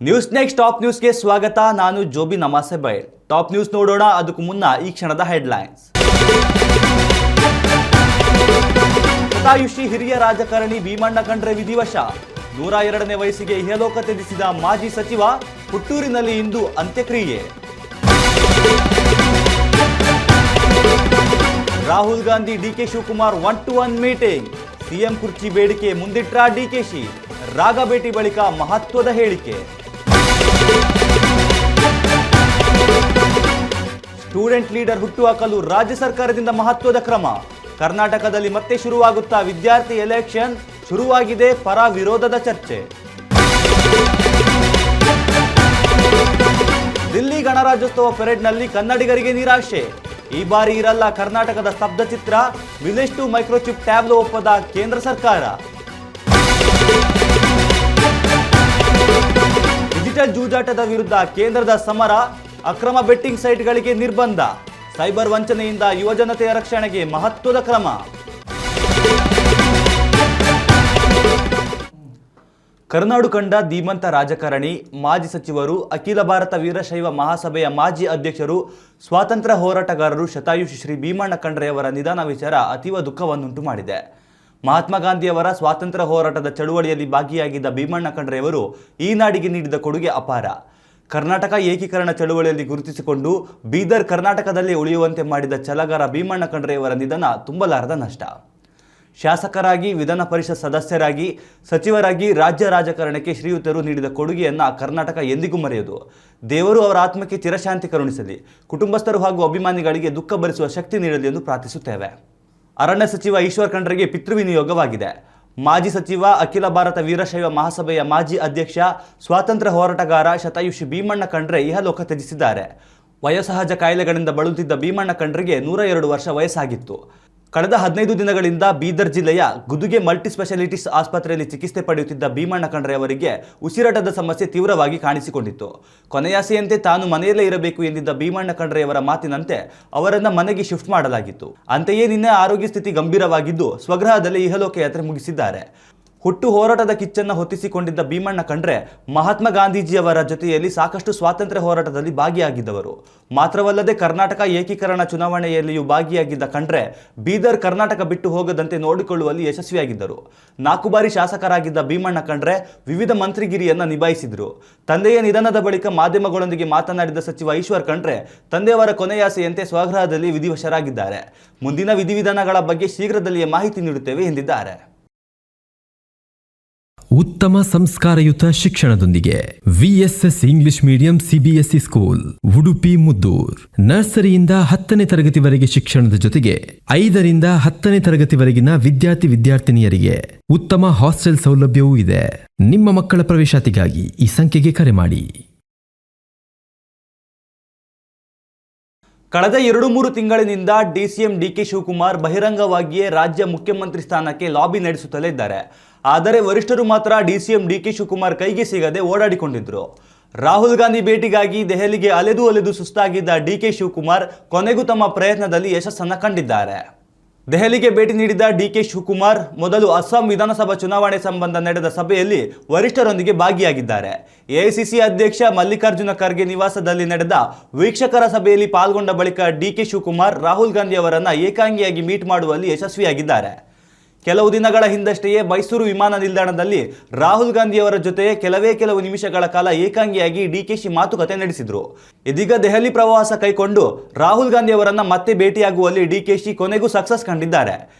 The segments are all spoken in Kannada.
ನ್ಯೂಸ್ ನೆಕ್ಸ್ಟ್ ಟಾಪ್ ನ್ಯೂಸ್ಗೆ ಸ್ವಾಗತ. ನಾನು ಜೋಬಿ ನಮಾಸೆ ಬೈಲ್. ಟಾಪ್ ನ್ಯೂಸ್ ನೋಡೋಣ. ಅದಕ್ಕೂ ಮುನ್ನ ಈ ಕ್ಷಣದ ಹೆಡ್ಲೈನ್ಸ್. ಶತಾಯುಷಿ ಹಿರಿಯ ರಾಜಕಾರಣಿ ಭೀಮಣ್ಣ ಖಂಡ್ರೆ ವಿಧಿವಶ. 102ನೇ ವಯಸ್ಸಿಗೆ ಇಹಲೋಕ ತ್ಯಜಿಸಿದ ಮಾಜಿ ಸಚಿವ. ಹುಟ್ಟೂರಿನಲ್ಲಿ ಇಂದು ಅಂತ್ಯಕ್ರಿಯೆ. Rahul Gandhi DK Shivakumar 1-to-1 meeting. CM ಕುರ್ಚಿ ಬೇಡಿಕೆ ಮುಂದಿಟ್ರ ಡಿಕೆಶಿ. ರಾಗ ಭೇಟಿ ಬಳಿಕ ಮಹತ್ವದ ಹೇಳಿಕೆ. ಸ್ಟೂಡೆಂಟ್ ಲೀಡರ್ ಹುಟ್ಟುಹಾಕಲು ರಾಜ್ಯ ಸರ್ಕಾರದಿಂದ ಮಹತ್ವದ ಕ್ರಮ. ಕರ್ನಾಟಕದಲ್ಲಿ ಮತ್ತೆ ಶುರುವಾಗುತ್ತಾ ವಿದ್ಯಾರ್ಥಿ ಎಲೆಕ್ಷನ್. ಶುರುವಾಗಿದೆ ಪರ ವಿರೋಧದ ಚರ್ಚೆ. ದಿಲ್ಲಿ ಗಣರಾಜ್ಯೋತ್ಸವ ಪೆರೇಡ್ನಲ್ಲಿ ಕನ್ನಡಿಗರಿಗೆ ನಿರಾಶೆ. ಈ ಬಾರಿ ಇರಲ್ಲ ಕರ್ನಾಟಕದ ಸ್ತಬ್ಧ ಚಿತ್ರ. ವಿಲೇಜ್ ಟು ಮೈಕ್ರೋಚಿಪ್ ಟ್ಯಾಬ್ಲೋ ಒಪ್ಪದ ಕೇಂದ್ರ ಸರ್ಕಾರ. ಡಿಜಿಟಲ್ ಜೂಜಾಟದ ವಿರುದ್ಧ ಕೇಂದ್ರದ ಸಮರ. ಅಕ್ರಮ ಬೆಟ್ಟಿಂಗ್ ಸೈಟ್ಗಳಿಗೆ ನಿರ್ಬಂಧ. ಸೈಬರ್ ವಂಚನೆಯಿಂದ ಯುವಜನತೆಯ ರಕ್ಷಣೆಗೆ ಮಹತ್ವದ ಕ್ರಮ. ಕರುನಾಡು ಕಂಡ ಧೀಮಂತ ರಾಜಕಾರಣಿ, ಮಾಜಿ ಸಚಿವರು, ಅಖಿಲ ಭಾರತ ವೀರಶೈವ ಮಹಾಸಭೆಯ ಮಾಜಿ ಅಧ್ಯಕ್ಷರು, ಸ್ವಾತಂತ್ರ್ಯ ಹೋರಾಟಗಾರರು ಶತಾಯುಷಿ ಶ್ರೀ ಭೀಮಣ್ಣ ಖಂಡ್ರೆಯವರ ನಿಧನ ವಿಚಾರ ಅತೀವ ದುಃಖವನ್ನುಂಟು ಮಾಡಿದೆ. ಮಹಾತ್ಮ ಗಾಂಧಿಯವರ ಸ್ವಾತಂತ್ರ್ಯ ಹೋರಾಟದ ಚಳುವಳಿಯಲ್ಲಿ ಭಾಗಿಯಾಗಿದ್ದ ಭೀಮಣ್ಣ ಖಂಡ್ರೆಯವರು ಈ ನಾಡಿಗೆ ನೀಡಿದ ಕೊಡುಗೆ ಅಪಾರ. ಕರ್ನಾಟಕ ಏಕೀಕರಣ ಚಳುವಳಿಯಲ್ಲಿ ಗುರುತಿಸಿಕೊಂಡು ಬೀದರ್ ಕರ್ನಾಟಕದಲ್ಲೇ ಉಳಿಯುವಂತೆ ಮಾಡಿದ ಛಲಗಾರ ಭೀಮಣ್ಣ ಖಂಡ್ರೆಯವರ ನಿಧನ ತುಂಬಲಾರದ ನಷ್ಟ. ಶಾಸಕರಾಗಿ, ವಿಧಾನ ಪರಿಷತ್ ಸದಸ್ಯರಾಗಿ, ಸಚಿವರಾಗಿ ರಾಜ್ಯ ರಾಜಕಾರಣಕ್ಕೆ ಶ್ರೀಯುತರು ನೀಡಿದ ಕೊಡುಗೆಯನ್ನು ಕರ್ನಾಟಕ ಎಂದಿಗೂ ಮರೆಯದು. ದೇವರು ಅವರ ಆತ್ಮಕ್ಕೆ ಚಿರಶಾಂತಿ ಕರುಣಿಸಲಿ. ಕುಟುಂಬಸ್ಥರು ಹಾಗೂ ಅಭಿಮಾನಿಗಳಿಗೆ ದುಃಖ ಭರಿಸುವ ಶಕ್ತಿ ನೀಡಲಿ ಎಂದು ಪ್ರಾರ್ಥಿಸುತ್ತೇವೆ. ಅರಣ್ಯ ಸಚಿವ ಈಶ್ವರ್ ಖಂಡ್ರೆಗೆ ಪಿತೃವಿನಿಯೋಗವಾಗಿದೆ. ಮಾಜಿ ಸಚಿವ, ಅಖಿಲ ಭಾರತ ವೀರಶೈವ ಮಹಾಸಭೆಯ ಮಾಜಿ ಅಧ್ಯಕ್ಷ, ಸ್ವಾತಂತ್ರ್ಯ ಹೋರಾಟಗಾರ ಶತಾಯುಷಿ ಭೀಮಣ್ಣ ಖಂಡ್ರೆ ಇಹಲೋಕ ತ್ಯಜಿಸಿದ್ದಾರೆ. ವಯೋಸಹಜ ಕಾಯಿಲೆಗಳಿಂದ ಬಳಲುತ್ತಿದ್ದ ಭೀಮಣ್ಣ ಖಂಡ್ರೆಗೆ 102 ವರ್ಷ ವಯಸ್ಸಾಗಿತ್ತು. ಕಳೆದ 15 ದಿನಗಳಿಂದ ಬೀದರ್ ಜಿಲ್ಲೆಯ ಗುದುಗೆ ಮಲ್ಟಿ ಸ್ಪೆಷಾಲಿಟೀಸ್ ಆಸ್ಪತ್ರೆಯಲ್ಲಿ ಚಿಕಿತ್ಸೆ ಪಡೆಯುತ್ತಿದ್ದ ಭೀಮಣ್ಣ ಖಂಡ್ರೆ ಅವರಿಗೆ ಉಸಿರಾಟದ ಸಮಸ್ಯೆ ತೀವ್ರವಾಗಿ ಕಾಣಿಸಿಕೊಂಡಿತ್ತು. ಕೊನೆಯಾಸೆಯಂತೆ ತಾನು ಮನೆಯಲ್ಲೇ ಇರಬೇಕು ಎಂದಿದ್ದ ಭೀಮಣ್ಣ ಖಂಡ್ರೆಯವರ ಮಾತಿನಂತೆ ಅವರನ್ನು ಮನೆಗೆ ಶಿಫ್ಟ್ ಮಾಡಲಾಗಿತ್ತು. ಅಂತೆಯೇ ನಿನ್ನೆ ಆರೋಗ್ಯ ಸ್ಥಿತಿ ಗಂಭೀರವಾಗಿದ್ದು ಸ್ವಗೃಹದಲ್ಲಿ ಇಹಲೋಕ ಯಾತ್ರೆ ಮುಗಿಸಿದ್ದಾರೆ. ಹುಟ್ಟು ಹೋರಾಟದ ಕಿಚ್ಚನ್ನು ಹೊತ್ತಿಸಿಕೊಂಡಿದ್ದ ಭೀಮಣ್ಣ ಖಂಡ್ರೆ ಮಹಾತ್ಮ ಗಾಂಧೀಜಿಯವರ ಜೊತೆಯಲ್ಲಿ ಸಾಕಷ್ಟು ಸ್ವಾತಂತ್ರ್ಯ ಹೋರಾಟದಲ್ಲಿ ಭಾಗಿಯಾಗಿದ್ದವರು. ಮಾತ್ರವಲ್ಲದೆ ಕರ್ನಾಟಕ ಏಕೀಕರಣ ಚುನಾವಣೆಯಲ್ಲಿಯೂ ಭಾಗಿಯಾಗಿದ್ದ ಖಂಡ್ರೆ ಬೀದರ್ ಕರ್ನಾಟಕ ಬಿಟ್ಟು ಹೋಗದಂತೆ ನೋಡಿಕೊಳ್ಳುವಲ್ಲಿ ಯಶಸ್ವಿಯಾಗಿದ್ದರು. 4 ಬಾರಿ ಶಾಸಕರಾಗಿದ್ದ ಭೀಮಣ್ಣ ಖಂಡ್ರೆ ವಿವಿಧ ಮಂತ್ರಿಗಿರಿಯನ್ನು ನಿಭಾಯಿಸಿದರು. ತಂದೆಯ ನಿಧನದ ಬಳಿಕ ಮಾಧ್ಯಮಗಳೊಂದಿಗೆ ಮಾತನಾಡಿದ ಸಚಿವ ಈಶ್ವರ್ ಖಂಡ್ರೆ ತಂದೆಯವರ ಕೊನೆಯಾಸೆಯಂತೆ ಸ್ವಗೃಹದಲ್ಲಿ ವಿಧಿವಶರಾಗಿದ್ದಾರೆ. ಮುಂದಿನ ವಿಧಿವಿಧಾನಗಳ ಬಗ್ಗೆ ಶೀಘ್ರದಲ್ಲಿಯೇ ಮಾಹಿತಿ ನೀಡುತ್ತೇವೆ ಎಂದಿದ್ದಾರೆ. ಉತ್ತಮ ಸಂಸ್ಕಾರಯುತ ಶಿಕ್ಷಣದೊಂದಿಗೆ VSS English medium CBSE school Udupi Muddur. ನರ್ಸರಿಯಿಂದ 10ನೇ ತರಗತಿವರೆಗೆ ಶಿಕ್ಷಣದ ಜೊತೆಗೆ 5ರಿಂದ 10ನೇ ತರಗತಿವರೆಗಿನ ವಿದ್ಯಾರ್ಥಿನಿಯರಿಗೆ ಉತ್ತಮ ಹಾಸ್ಟೆಲ್ ಸೌಲಭ್ಯವೂ ಇದೆ. ನಿಮ್ಮ ಮಕ್ಕಳ ಪ್ರವೇಶಾತಿಗಾಗಿ ಈ ಸಂಖ್ಯೆಗೆ ಕರೆ ಮಾಡಿ. ಕಳೆದ 2-3 ತಿಂಗಳಿನಿಂದ ಡಿಸಿಎಂ ಡಿಕೆ ಶಿವಕುಮಾರ್ ಬಹಿರಂಗವಾಗಿಯೇ ರಾಜ್ಯ ಮುಖ್ಯಮಂತ್ರಿ ಸ್ಥಾನಕ್ಕೆ ಲಾಬಿ ನಡೆಸುತ್ತಲೇ ಇದ್ದಾರೆ. ಆದರೆ ವರಿಷ್ಠರು ಮಾತ್ರ ಡಿಸಿಎಂ ಡಿಕೆ ಶಿವಕುಮಾರ್ ಕೈಗೆ ಸಿಗದೆ ಓಡಾಡಿಕೊಂಡಿದ್ರು. ರಾಹುಲ್ ಗಾಂಧಿ ಭೇಟಿಗಾಗಿ ದೆಹಲಿಗೆ ಅಲೆದು ಸುಸ್ತಾಗಿದ್ದ ಡಿಕೆ ಶಿವಕುಮಾರ್ ಕೊನೆಗೂ ತಮ್ಮ ಪ್ರಯತ್ನದಲ್ಲಿ ಯಶಸ್ಸನ್ನು ಕಂಡಿದ್ದಾರೆ. ದೆಹಲಿಗೆ ಭೇಟಿ ನೀಡಿದ ಡಿಕೆ ಶಿವಕುಮಾರ್ ಮೊದಲು ಅಸ್ಸಾಂ ವಿಧಾನಸಭಾ ಚುನಾವಣೆ ಸಂಬಂಧ ನಡೆದ ಸಭೆಯಲ್ಲಿ ವರಿಷ್ಠರೊಂದಿಗೆ ಭಾಗಿಯಾಗಿದ್ದಾರೆ. ಎಐಸಿಸಿ ಅಧ್ಯಕ್ಷ ಮಲ್ಲಿಕಾರ್ಜುನ ಖರ್ಗೆ ನಿವಾಸದಲ್ಲಿ ನಡೆದ ವೀಕ್ಷಕರ ಸಭೆಯಲ್ಲಿ ಪಾಲ್ಗೊಂಡ ಬಳಿಕ ಡಿಕೆ ಶಿವಕುಮಾರ್ ರಾಹುಲ್ ಗಾಂಧಿ ಅವರನ್ನು ಏಕಾಂಗಿಯಾಗಿ ಮೀಟ್ ಮಾಡುವಲ್ಲಿ ಯಶಸ್ವಿಯಾಗಿದ್ದಾರೆ. ಕೆಲವು ದಿನಗಳ ಹಿಂದಷ್ಟೇ ಮೈಸೂರು ವಿಮಾನ ನಿಲ್ದಾಣದಲ್ಲಿ ರಾಹುಲ್ ಗಾಂಧಿಯವರ ಜೊತೆ ಕೆಲವು ನಿಮಿಷಗಳ ಕಾಲ ಏಕಾಂಗಿಯಾಗಿ ಡಿಕೆಶಿ ಮಾತುಕತೆ ನಡೆಸಿದರು. ಇದೀಗ ದೆಹಲಿ ಪ್ರವಾಸ ಕೈಕೊಂಡು ರಾಹುಲ್ ಗಾಂಧಿ ಅವರನ್ನು ಮತ್ತೆ ಭೇಟಿಯಾಗುವಲ್ಲಿ ಡಿಕೆಶಿ ಕೊನೆಗೂ ಸಕ್ಸಸ್ ಕಂಡಿದ್ದಾರೆ.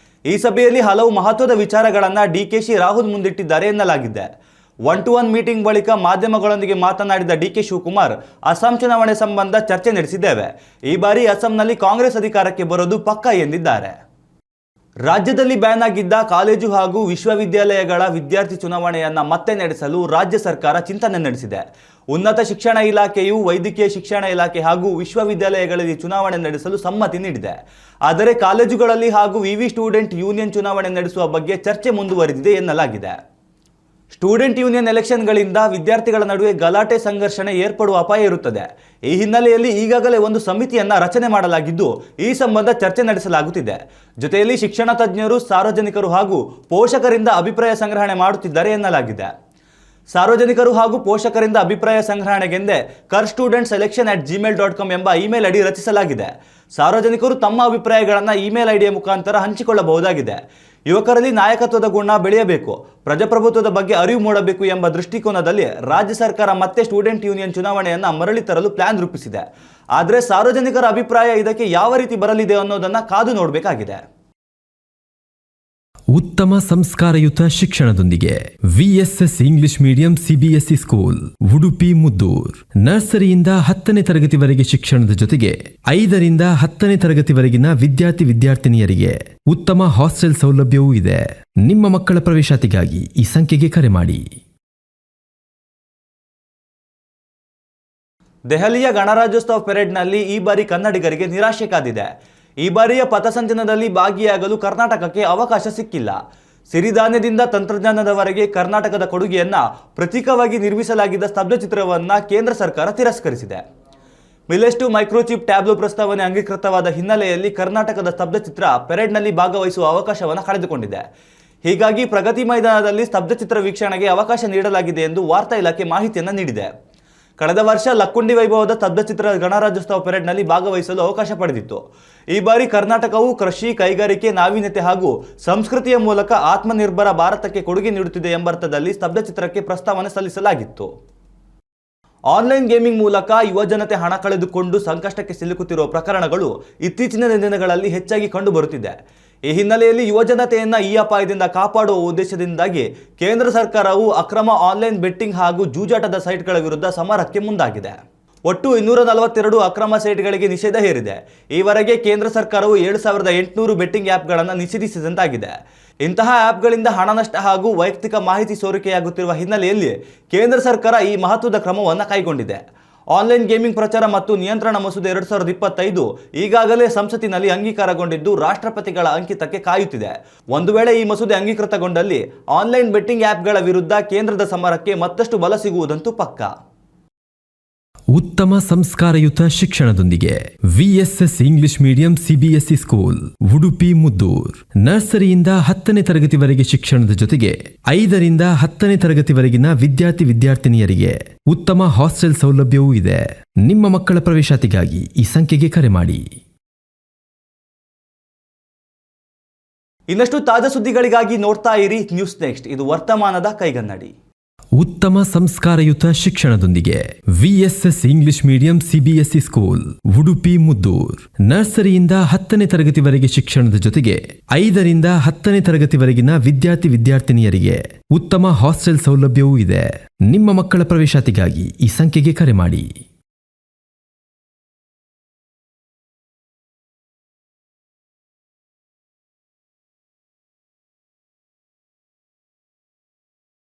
ಈ ಸಭೆಯಲ್ಲಿ ಹಲವು ಮಹತ್ವದ ವಿಚಾರಗಳನ್ನು ಡಿಕೆಶಿ ರಾಹುಲ್ ಮುಂದಿಟ್ಟಿದ್ದಾರೆ ಎನ್ನಲಾಗಿದೆ. 1-to-1 ಮೀಟಿಂಗ್ ಬಳಿಕ ಮಾಧ್ಯಮಗಳೊಂದಿಗೆ ಮಾತನಾಡಿದ ಡಿಕೆ ಶಿವಕುಮಾರ್ ಅಸ್ಸಾಂ ಚುನಾವಣೆ ಸಂಬಂಧ ಚರ್ಚೆ ನಡೆಸಿದ್ದೇವೆ. ಈ ಬಾರಿ ಅಸ್ಸಾಂನಲ್ಲಿ ಕಾಂಗ್ರೆಸ್ ಅಧಿಕಾರಕ್ಕೆ ಬರೋದು ಪಕ್ಕಾ ಎಂದಿದ್ದಾರೆ. ರಾಜ್ಯದಲ್ಲಿ ಬ್ಯಾನ್ ಆಗಿದ್ದ ಕಾಲೇಜು ಹಾಗೂ ವಿಶ್ವವಿದ್ಯಾಲಯಗಳ ವಿದ್ಯಾರ್ಥಿ ಚುನಾವಣೆಯನ್ನು ಮತ್ತೆ ನಡೆಸಲು ರಾಜ್ಯ ಸರ್ಕಾರ ಚಿಂತನೆ ನಡೆಸಿದೆ. ಉನ್ನತ ಶಿಕ್ಷಣ ಇಲಾಖೆಯು ವೈದ್ಯಕೀಯ ಶಿಕ್ಷಣ ಇಲಾಖೆ ಹಾಗೂ ವಿಶ್ವವಿದ್ಯಾಲಯಗಳಲ್ಲಿ ಚುನಾವಣೆ ನಡೆಸಲು ಸಮ್ಮತಿ ನೀಡಿದೆ. ಆದರೆ ಕಾಲೇಜುಗಳಲ್ಲಿ ಹಾಗೂ ವಿವಿ ಸ್ಟೂಡೆಂಟ್ ಯೂನಿಯನ್ ಚುನಾವಣೆ ನಡೆಸುವ ಬಗ್ಗೆ ಚರ್ಚೆ ಮುಂದುವರೆದಿದೆ ಎನ್ನಲಾಗಿದೆ. ಸ್ಟೂಡೆಂಟ್ ಯೂನಿಯನ್ ಎಲೆಕ್ಷನ್ಗಳಿಂದ ವಿದ್ಯಾರ್ಥಿಗಳ ನಡುವೆ ಗಲಾಟೆ ಸಂಘರ್ಷಣೆ ಏರ್ಪಡುವ ಅಪಾಯ ಇರುತ್ತದೆ. ಈ ಹಿನ್ನೆಲೆಯಲ್ಲಿ ಈಗಾಗಲೇ ಒಂದು ಸಮಿತಿಯನ್ನು ರಚನೆ ಮಾಡಲಾಗಿದ್ದು ಈ ಸಂಬಂಧ ಚರ್ಚೆ ನಡೆಸಲಾಗುತ್ತಿದೆ. ಜೊತೆಯಲ್ಲಿ ಶಿಕ್ಷಣ ತಜ್ಞರು, ಸಾರ್ವಜನಿಕರು ಹಾಗೂ ಪೋಷಕರಿಂದ ಅಭಿಪ್ರಾಯ ಸಂಗ್ರಹಣೆ ಮಾಡುತ್ತಿದ್ದಾರೆ ಎನ್ನಲಾಗಿದೆ. ಸಾರ್ವಜನಿಕರು ಹಾಗೂ ಪೋಷಕರಿಂದ ಅಭಿಪ್ರಾಯ ಸಂಗ್ರಹಣೆಗೆಂದೇ karstudentSelection@gmail.com ಎಂಬ ಇಮೇಲ್ ಐಡಿ ರಚಿಸಲಾಗಿದೆ. ಸಾರ್ವಜನಿಕರು ತಮ್ಮ ಅಭಿಪ್ರಾಯಗಳನ್ನು ಇಮೇಲ್ ಐಡಿಯ ಮುಖಾಂತರ ಹಂಚಿಕೊಳ್ಳಬಹುದಾಗಿದೆ. ಯುವಕರಲ್ಲಿ ನಾಯಕತ್ವದ ಗುಣ ಬೆಳೆಯಬೇಕು, ಪ್ರಜಾಪ್ರಭುತ್ವದ ಬಗ್ಗೆ ಅರಿವು ಮೂಡಬೇಕು ಎಂಬ ದೃಷ್ಟಿಕೋನದಲ್ಲಿ ರಾಜ್ಯ ಸರ್ಕಾರ ಮತ್ತೆ ಸ್ಟೂಡೆಂಟ್ ಯೂನಿಯನ್ ಚುನಾವಣೆಯನ್ನು ಮರಳಿ ತರಲು ಪ್ಲಾನ್ ರೂಪಿಸಿದೆ. ಆದರೆ ಸಾರ್ವಜನಿಕರ ಅಭಿಪ್ರಾಯ ಇದಕ್ಕೆ ಯಾವ ರೀತಿ ಬರಲಿದೆ ಅನ್ನೋದನ್ನು ಕಾದು ನೋಡಬೇಕಾಗಿದೆ. ಉತ್ತಮ ಸಂಸ್ಕಾರಯುತ ಶಿಕ್ಷಣದೊಂದಿಗೆ VSS English medium CBSE school Udupi Muddur. ನರ್ಸರಿಯಿಂದ 10ನೇ ತರಗತಿವರೆಗೆ ಶಿಕ್ಷಣದ ಜೊತೆಗೆ 5ರಿಂದ 10ನೇ ತರಗತಿವರೆಗಿನ ವಿದ್ಯಾರ್ಥಿನಿಯರಿಗೆ ಉತ್ತಮ ಹಾಸ್ಟೆಲ್ ಸೌಲಭ್ಯವೂ ಇದೆ. ನಿಮ್ಮ ಮಕ್ಕಳ ಪ್ರವೇಶಾತಿಗಾಗಿ ಈ ಸಂಖ್ಯೆಗೆ ಕರೆ ಮಾಡಿ. ದೆಹಲಿಯ ಗಣರಾಜ್ಯೋತ್ಸವ ಪೆರೇಡ್ನಲ್ಲಿ ಈ ಬಾರಿ ಕನ್ನಡಿಗರಿಗೆ ನಿರಾಶೆ ಕಾದಿದೆ. ಈ ಬಾರಿಯ ಪಥಸಂಚಲನದಲ್ಲಿ ಭಾಗಿಯಾಗಲು ಕರ್ನಾಟಕಕ್ಕೆ ಅವಕಾಶ ಸಿಕ್ಕಿಲ್ಲ. ಸಿರಿಧಾನ್ಯದಿಂದ ತಂತ್ರಜ್ಞಾನದವರೆಗೆ ಕರ್ನಾಟಕದ ಕೊಡುಗೆಯನ್ನು ಪ್ರತೀಕವಾಗಿ ನಿರ್ಮಿಸಲಾಗಿದ್ದ ಸ್ತಬ್ಧಚಿತ್ರವನ್ನು ಕೇಂದ್ರ ಸರ್ಕಾರ ತಿರಸ್ಕರಿಸಿದೆ. ಮಿಲೆಸ್ ಟು ಮೈಕ್ರೋಚಿಪ್ ಟ್ಯಾಬ್ಲೋ ಪ್ರಸ್ತಾವನೆ ಅಂಗೀಕೃತವಾದ ಹಿನ್ನೆಲೆಯಲ್ಲಿ ಕರ್ನಾಟಕದ ಸ್ತಬ್ಧಚಿತ್ರ ಪೆರೇಡ್ನಲ್ಲಿ ಭಾಗವಹಿಸುವ ಅವಕಾಶವನ್ನು ಕಳೆದುಕೊಂಡಿದೆ. ಹೀಗಾಗಿ ಪ್ರಗತಿ ಮೈದಾನದಲ್ಲಿ ಸ್ತಬ್ಧಚಿತ್ರ ವೀಕ್ಷಣೆಗೆ ಅವಕಾಶ ನೀಡಲಾಗಿದೆ ಎಂದು ವಾರ್ತಾ ಇಲಾಖೆ ಮಾಹಿತಿಯನ್ನು ನೀಡಿದೆ. ಕಳೆದ ವರ್ಷ ಲಕ್ಕುಂಡಿ ವೈಭವದ ಸ್ತಬ್ಧಚಿತ್ರ ಗಣರಾಜ್ಯೋತ್ಸವ ಪೆರೇಡ್ನಲ್ಲಿ ಭಾಗವಹಿಸಲು ಅವಕಾಶ ಪಡೆದಿತ್ತು. ಈ ಬಾರಿ ಕರ್ನಾಟಕವು ಕೃಷಿ, ಕೈಗಾರಿಕೆ, ನಾವೀನ್ಯತೆ ಹಾಗೂ ಸಂಸ್ಕೃತಿಯ ಮೂಲಕ ಆತ್ಮನಿರ್ಭರ ಭಾರತಕ್ಕೆ ಕೊಡುಗೆ ನೀಡುತ್ತಿದೆ ಎಂಬರ್ಥದಲ್ಲಿ ಸ್ತಬ್ಧಚಿತ್ರಕ್ಕೆ ಪ್ರಸ್ತಾವನೆ ಸಲ್ಲಿಸಲಾಗಿತ್ತು. ಆನ್ಲೈನ್ ಗೇಮಿಂಗ್ ಮೂಲಕ ಯುವಜನತೆ ಹಣ ಕಳೆದುಕೊಂಡು ಸಂಕಷ್ಟಕ್ಕೆ ಸಿಲುಕುತ್ತಿರುವ ಪ್ರಕರಣಗಳು ಇತ್ತೀಚಿನ ದಿನಗಳಲ್ಲಿ ಹೆಚ್ಚಾಗಿ ಕಂಡುಬರುತ್ತಿದೆ. ಈ ಹಿನ್ನೆಲೆಯಲ್ಲಿ ಯುವಜನತೆಯನ್ನು ಈ ಅಪಾಯದಿಂದ ಕಾಪಾಡುವ ಉದ್ದೇಶದಿಂದಾಗಿ ಕೇಂದ್ರ ಸರ್ಕಾರವು ಅಕ್ರಮ ಆನ್ಲೈನ್ ಬೆಟ್ಟಿಂಗ್ ಹಾಗೂ ಜೂಜಾಟದ ಸೈಟ್ಗಳ ವಿರುದ್ಧ ಸಮರಕ್ಕೆ ಮುಂದಾಗಿದೆ. ಒಟ್ಟು 242 ಅಕ್ರಮ ಸೈಟ್ಗಳಿಗೆ ನಿಷೇಧ ಹೇರಿದೆ. ಈವರೆಗೆ ಕೇಂದ್ರ ಸರ್ಕಾರವು 7800 ಬೆಟ್ಟಿಂಗ್ ಆ್ಯಪ್ಗಳನ್ನು ನಿಷೇಧಿಸಿದಂತಾಗಿದೆ. ಇಂತಹ ಆ್ಯಪ್ಗಳಿಂದ ಹಣ ನಷ್ಟ ಹಾಗೂ ವೈಯಕ್ತಿಕ ಮಾಹಿತಿ ಸೋರಿಕೆಯಾಗುತ್ತಿರುವ ಹಿನ್ನೆಲೆಯಲ್ಲಿ ಕೇಂದ್ರ ಸರ್ಕಾರ ಈ ಮಹತ್ವದ ಕ್ರಮವನ್ನು ಕೈಗೊಂಡಿದೆ. ಆನ್ಲೈನ್ ಗೇಮಿಂಗ್ ಪ್ರಚಾರ ಮತ್ತು ನಿಯಂತ್ರಣ ಮಸೂದೆ 2025 ಈಗಾಗಲೇ ಸಂಸತ್ತಿನಲ್ಲಿ ಅಂಗೀಕಾರಗೊಂಡಿದ್ದು ರಾಷ್ಟ್ರಪತಿಗಳ ಅಂಕಿತಕ್ಕೆ ಕಾಯುತ್ತಿದೆ. ಒಂದು ವೇಳೆ ಈ ಮಸೂದೆ ಅಂಗೀಕೃತಗೊಂಡಲ್ಲಿ ಆನ್ಲೈನ್ ಬೆಟ್ಟಿಂಗ್ ಆ್ಯಪ್ಗಳ ವಿರುದ್ಧ ಕೇಂದ್ರದ ಸಮರಕ್ಕೆ ಮತ್ತಷ್ಟು ಬಲ ಸಿಗುವುದಂತೂ ಪಕ್ಕಾ. ಉತ್ತಮ ಸಂಸ್ಕಾರಯುತ ಶಿಕ್ಷಣದೊಂದಿಗೆ VSS English medium CBSE school Udupi Muddur. ನರ್ಸರಿಯಿಂದ 10ನೇ ತರಗತಿವರೆಗೆ ಶಿಕ್ಷಣದ ಜೊತೆಗೆ 5ರಿಂದ 10ನೇ ತರಗತಿವರೆಗಿನ ವಿದ್ಯಾರ್ಥಿನಿಯರಿಗೆ ಉತ್ತಮ ಹಾಸ್ಟೆಲ್ ಸೌಲಭ್ಯವೂ ಇದೆ. ನಿಮ್ಮ ಮಕ್ಕಳ ಪ್ರವೇಶಾತಿಗಾಗಿ ಈ ಸಂಖ್ಯೆಗೆ ಕರೆ ಮಾಡಿ. ಇನ್ನಷ್ಟು ತಾಜಾ ಸುದ್ದಿಗಳಿಗಾಗಿ ನೋಡ್ತಾ ಇರಿ ನ್ಯೂಸ್ ನೆಕ್ಸ್ಟ್. ಇದು ವರ್ತಮಾನದ ಕೈಗನ್ನಡಿ. ಉತ್ತಮ ಸಂಸ್ಕಾರಯುತ ಶಿಕ್ಷಣದೊಂದಿಗೆ VSS English medium CBSE school Udupi Muddur. ನರ್ಸರಿಯಿಂದ 10ನೇ ತರಗತಿವರೆಗೆ ಶಿಕ್ಷಣದ ಜೊತೆಗೆ 5ರಿಂದ 10ನೇ ತರಗತಿವರೆಗಿನ ವಿದ್ಯಾರ್ಥಿನಿಯರಿಗೆ ಉತ್ತಮ ಹಾಸ್ಟೆಲ್ ಸೌಲಭ್ಯವೂ ಇದೆ. ನಿಮ್ಮ ಮಕ್ಕಳ ಪ್ರವೇಶಾತಿಗಾಗಿ ಈ ಸಂಖ್ಯೆಗೆ ಕರೆ ಮಾಡಿ.